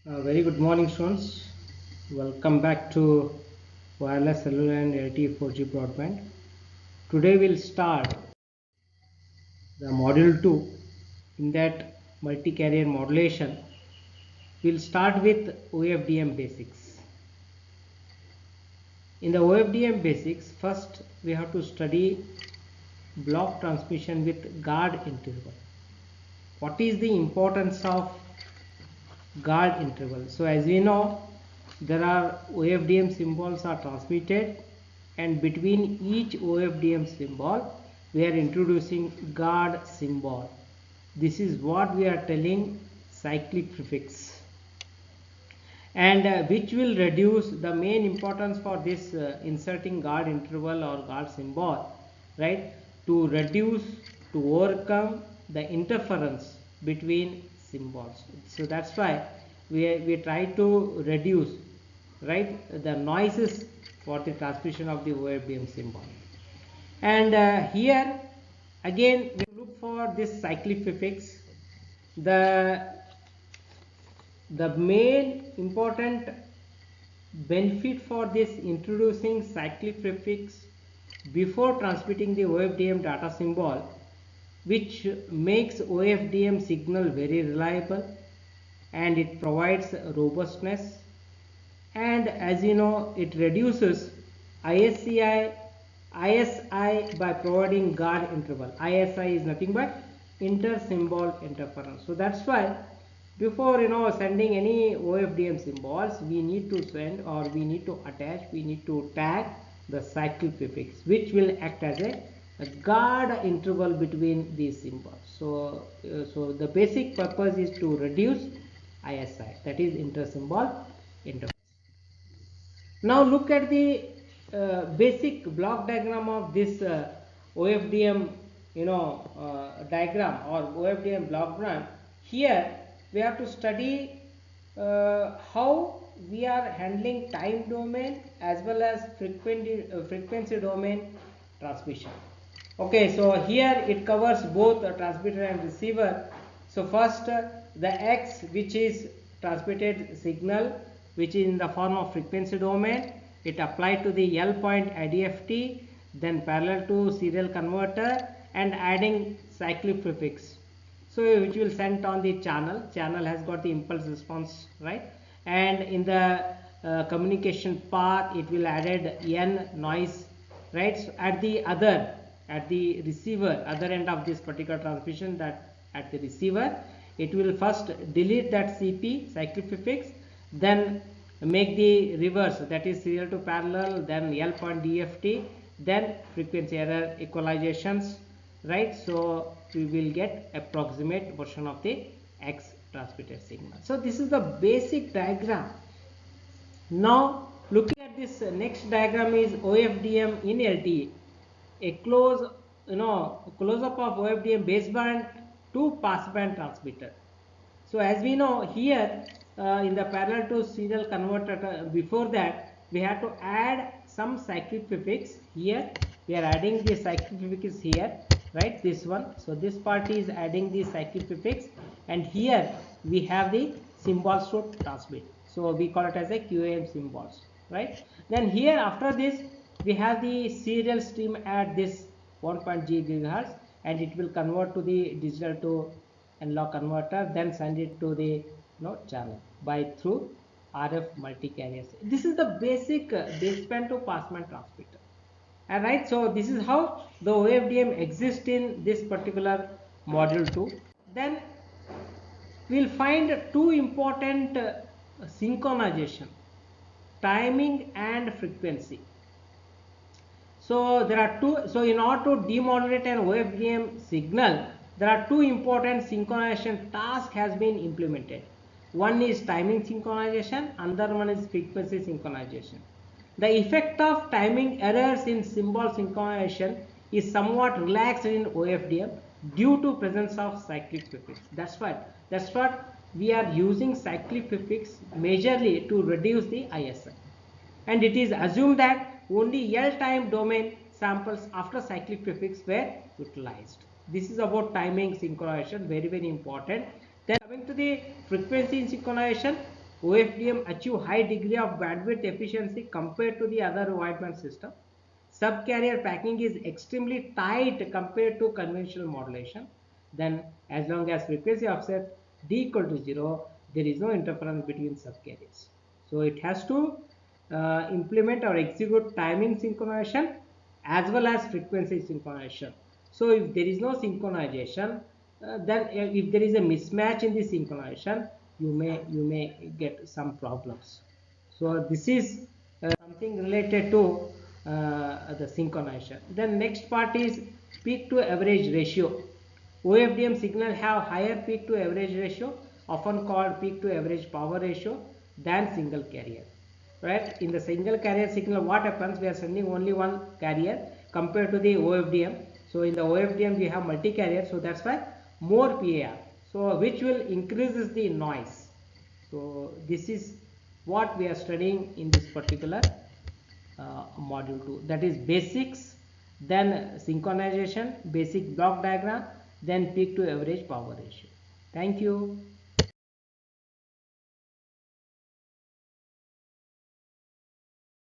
Very good morning, students. Welcome back to wireless cellular and LTE 4G broadband. Today we'll start the module 2. In that multi-carrier modulation, we'll start with OFDM basics. In the OFDM basics, first we have to study block transmission with guard interval. What is the importance of guard interval? So as we know, there are OFDM symbols are transmitted, and between each OFDM symbol we are introducing guard symbol. This is what we are telling cyclic prefix, and which will reduce the main importance for this inserting guard interval or guard symbol, right, to reduce, to overcome the interference between symbols. So that's why we try to reduce, right, the noises for the transmission of the OFDM symbol. And here again we look for this cyclic prefix. The main important benefit for this introducing cyclic prefix before transmitting the OFDM data symbol, which makes OFDM signal very reliable, and it provides robustness, and as you know, it reduces ISI by providing guard interval. ISI is nothing but inter-symbol interference. So that's why before sending any OFDM symbols, we need to send, or we need to attach, we need to tag the cyclic prefix, which will act as a guard interval between these symbols. So the basic purpose is to reduce ISI, that is inter-symbol interference. Now look at the basic block diagram of this OFDM diagram or OFDM block diagram. Here we have to study how we are handling time domain as well as frequency domain transmission. Okay, so here it covers both transmitter and receiver. So first the X, which is transmitted signal, which is in the form of frequency domain, it applied to the L point IDFT, then parallel to serial converter and adding cyclic prefix, so which will send on the channel has got the impulse response, right, and in the communication path it will added N noise, right. So at the receiver other end of this particular transmission, that at the receiver it will first delete that CP cyclic prefix, then make the reverse, that is serial to parallel, then L point DFT, then frequency error equalizations, right. So we will get approximate version of the X transmitted signal. So this is the basic diagram. Now looking at this next diagram is OFDM in LTE, a close up of OFDM baseband to passband transmitter. So as we know here, in the parallel to serial converter, before that we have to add some cyclic prefix. Here we are adding the cyclic prefix here, right, this one. So this part is adding the cyclic prefix, and here we have the symbols to transmit. So we call it as a QAM symbols, right. Then here after this we have the serial stream at this 1.0 GHz, and it will convert to the digital to analog converter, then send it to the channel by through RF multi-carriers. This is the basic baseband to passband transmitter. All right, so this is how the OFDM exists in this particular module 2. Then we'll find two important synchronization, timing and frequency. So there are two. So in order to demodulate an OFDM signal, there are two important synchronization tasks has been implemented. One is timing synchronization, another one is frequency synchronization. The effect of timing errors in symbol synchronization is somewhat relaxed in OFDM due to presence of cyclic prefix. That's what we are using cyclic prefix majorly to reduce the ISI. And it is assumed that only L time domain samples after cyclic prefix were utilized. This is about timing synchronization, very important. Then coming to the frequency synchronization, OFDM achieve high degree of bandwidth efficiency compared to the other wideband system. Subcarrier packing is extremely tight compared to conventional modulation. Then as long as frequency offset d equal to 0, there is no interference between subcarriers. So it has to implement or execute timing synchronization as well as frequency synchronization. So if there is no synchronization, then if there is a mismatch in the synchronization, you may get some problems. So this is something related to the synchronization. Then next part is peak to average ratio. OFDM signal have higher peak to average ratio, often called peak to average power ratio, than single carrier. Right? In the single carrier signal, what happens? We are sending only one carrier compared to the OFDM. So in the OFDM we have multi carrier, so that's why more PAR. So which will increases the noise. So this is what we are studying in this particular module 2, that is basics, then synchronization, basic block diagram, then peak to average power ratio. Thank you.